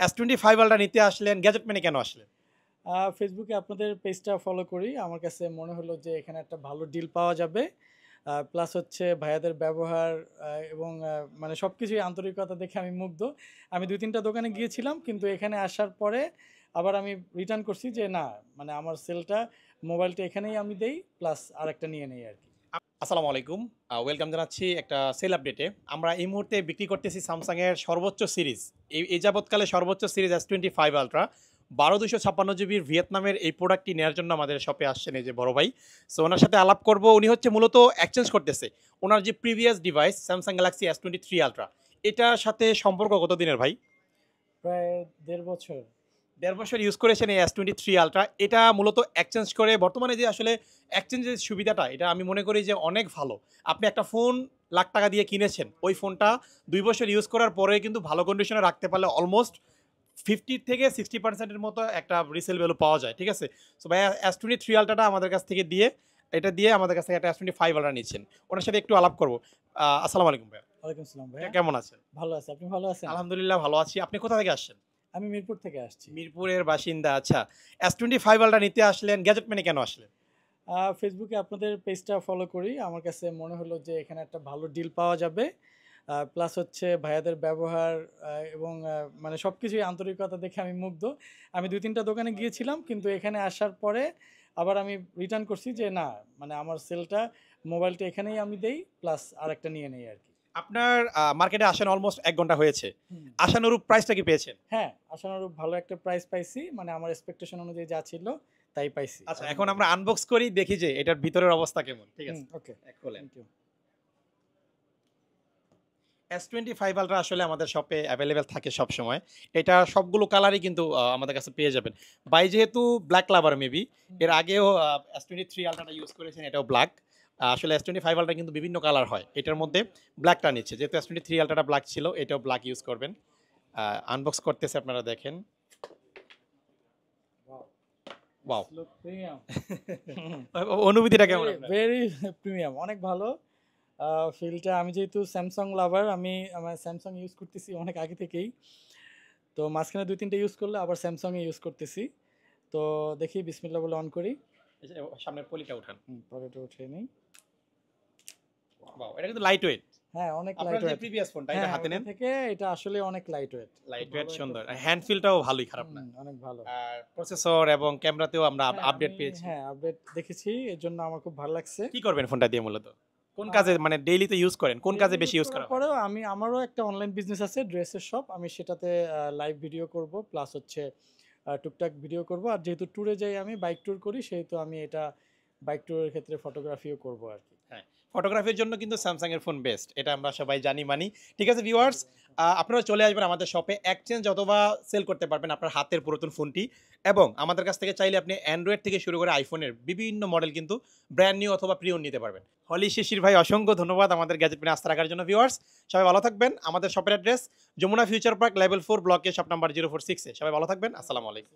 S25 ultra নিতে আসলেন, gadget মেনে কেন আসলেন? ফেসবুকে আপনাদের পেজটা ফলো করি। আমার কাছে মনে হলো যে এখানে একটা ভালো ডিল পাওয়া যাবে। প্লাস হচ্ছে ভাইয়াদের ব্যবহার এবং মানে সবকিছুই আন্তরিকতা দেখে আমি মুগ্ধ। আমি ২-৩ টা দোকানে গিয়েছিলাম, কিন্তু এখানে আসার পরে আবার আমি রিটার্ন করছি যে না, মানে আমার সেলটা, মোবাইলটা এখানেই আমি দেই, প্লাস আরেকটা নিয়ে নেই আরকি। আসসালামু আলাইকুম। ওয়েলকাম জানাচ্ছি একটা সেল আপডেটে। আমরা এই মুহূর্তে বিক্রি করতেছি স্যামসাংয়ের সর্বোচ্চ সিরিজ। এই যাবৎকালে সর্বোচ্চ সিরিজ S25 আলট্রা ১২/২৫৬ জিবির ভিয়েতনামের এই প্রোডাক্টটি নেওয়ার জন্য আমাদের শপে আসছেন এই যে বড় ভাই। সো ওনার সাথে আলাপ করব। উনি হচ্ছে মূলত এক্সচেঞ্জ করতেছে। ওনার যে previous device Samsung Galaxy S23 ultra, এটার সাথে সম্পর্ক কতদিনের ভাই? প্রায় ১.৫ বছর। ১.৫ বছর ইউজ করেছেন এই S23 আলট্রা। এটা মূলত এক্সচেঞ্জ করে বর্তমানে যে আসলে এক্সচেঞ্জের সুবিধাটা, এটা আমি মনে করি যে অনেক ভালো। আপনি একটা ফোন লাখ টাকা দিয়ে কিনেছেন, ওই ফোনটা ২ বছর ইউজ করার পরে কিন্তু ভালো কন্ডিশনে রাখতে পারলে অলমোস্ট 50 থেকে 60% এর মতো একটা রিসেল ভ্যালু পাওয়া যায়। ঠিক আছে? সো ভাই S23 আলট্রাটা আমাদের কাছ থেকে দিয়ে, এটা দিয়ে আমাদের কাছ থেকে একটা S25 আলট্রা নিচ্ছেন। ওনার সাথে একটু আলাপ করব। আসসালামু আলাইকুম ভাইয়া। ওয়ালাইকুম আসসালাম ভাইয়া। কেমন আছেন? ভালো আছি। আপনি ভালো আছেন? আলহামদুলিল্লাহ ভালো আছি। আপনি কোথা থেকে আসছেন? আমি মিরপুর থেকে আসছি। মিরপুরের বাসিন্দা। আচ্ছা। S25 আলট্রা নিতে আসলেন, গ্যাজেট মেনে কেন আসলেন? ফেসবুকে আপনাদের পেজটা ফলো করি। আমার কাছে মনে হলো যে এখানে একটা ভালো ডিল পাওয়া যাবে। প্লাস হচ্ছে ভাইয়াদের ব্যবহার এবং মানে সবকিছুই আন্তরিকতা দেখে আমি মুগ্ধ। আমি ২-৩ টা দোকানে গিয়েছিলাম, কিন্তু এখানে আসার পরে আবার আমি রিটার্ন করছি যে না, মানে আমার সেলটা, মোবাইলটা এখানেই আমি দেই, প্লাস আরেকটা নিয়ে নেই আরকি। আপনার মার্কেটে আসেন অলমোস্ট ১ ঘন্টা হয়েছে। হুম। আশানুরূপ প্রাইসটা কি পেয়েছেন? হ্যাঁ, আশানুরূপ ভালো একটা প্রাইস পাইছি। মানে আমার এক্সপেকটেশন অনুযায়ী যা ছিল তাই পাইছি। আচ্ছা, এখন আমরা আনবক্স করি, দেখি যে এটার ভিতরের অবস্থা কেমন। ঠিক আছে? ওকে। খোলেন। Thank you. S25 আলট্রা আসলে আমাদের শপে অ্যাভেলেবেল থাকে সবসময়। এটা সবগুলো কালারই কিন্তু আমাদের কাছে পেয়ে যাবেন। ভাই যেহেতু ব্ল্যাক লাভার মেবি, এর আগেও S23 আলট্রাটা ইউজ করেছেন, এটাও ব্ল্যাক। আসলে S25 আলট্রা কিন্তু বিভিন্ন কালার হয়। এটার মধ্যে ব্ল্যাকটা নিচ্ছে। যেহেতু S23 আলট্রাটা ব্ল্যাক ছিল, এটাও ব্ল্যাক ইউজ করবেন। আনবক্স করতেছে, আপনারা দেখেন। ওয়াও! Look premium. অনুভূতিটা কেমন আপনার? ভেরি প্রিমিয়াম, অনেক ভালো। ফিলটা, আমি যেহেতু স্যামসাং লাভার, আমি আমার স্যামসাং ইউজ করতেছি অনেক আগে থেকেই। তো মাঝখানে ২-৩ টা ইউজ করলে আবার স্যামসাং ইউজ করতেছি। তো দেখি, বিসমিল্লাহ বলে অন করি। এই যে সামনের পলিটা উঠান। পকেটে উঠিয়ে নিই। ওয়াও! এটা কিন্তু লাইট ওয়েট। হ্যাঁ, অনেক লাইট আপনার যে ওয়েট। প্রিভিয়াস ফোনটা, এটা হ্যাঁ, হাতে ওটা নেন। থেকে এটা আসলে অনেক লাইট ওয়েট। লাইট ওয়েট সুন্দর। হ্যান্ড ফিলটাও ভালোই, খারাপ না। অনেক ভালো। আর প্রসেসর এবং ক্যামেরাতেও আমরা হ্যাঁ, আপডেট পেয়েছি। হ্যাঁ, আপডেট দেখেছি। এর জন্য আমার খুব ভালো লাগছে। কি করবেন ফোনটা দিয়ে মূলত? কোন কাজে, মানে ডেইলি তো ইউজ করেন, কোন কাজে বেশি ইউজ করা হয়? পরেও আমারও একটা অনলাইন বিজনেস আছে, ড্রেসের শপ। আমি সেটাতে লাইভ ভিডিও করব, প্লাস হচ্ছে টুকটাক ভিডিও করব। আর যেহেতু ট্যুরে যাই, আমি বাইক ট্যুর করি, সেহেতু আমি এটা বাইক ট্যুরের ক্ষেত্রে ফটোগ্রাফিও করব আরকি। হ্যাঁ, ফটোগ্রাফির জন্য কিন্তু স্যামসাং এর ফোন বেস্ট। এটা আমরা সবাই জানি মানি। ঠিক আছে ভিউয়ার্স, আপনারা চলে আসবেন আমাদের শপে, এক্সচেঞ্জ অথবা সেল করতে পারবেন আপনার হাতের পুরাতন ফোনটি। এবং আমাদের কাছ থেকে চাইলে আপনি অ্যান্ড্রয়েড থেকে শুরু করে আইফোনের বিভিন্ন মডেল কিন্তু ব্র্যান্ড নিউ অথবা প্রি ওন্ড নিতে পারবেন। হলি শিশির ভাই, অসংখ্য ধন্যবাদ আমাদের গ্যাজেট পেনে আস্থা রাখার জন্য। ভিউয়ার্স, সবাই ভালো থাকবেন। আমাদের শপের address Jamuna future park level 4 ব্লকে, শপ নাম্বার 046 এ। সবাই ভালো থাকবেন। আসসালামু আলাইকুম।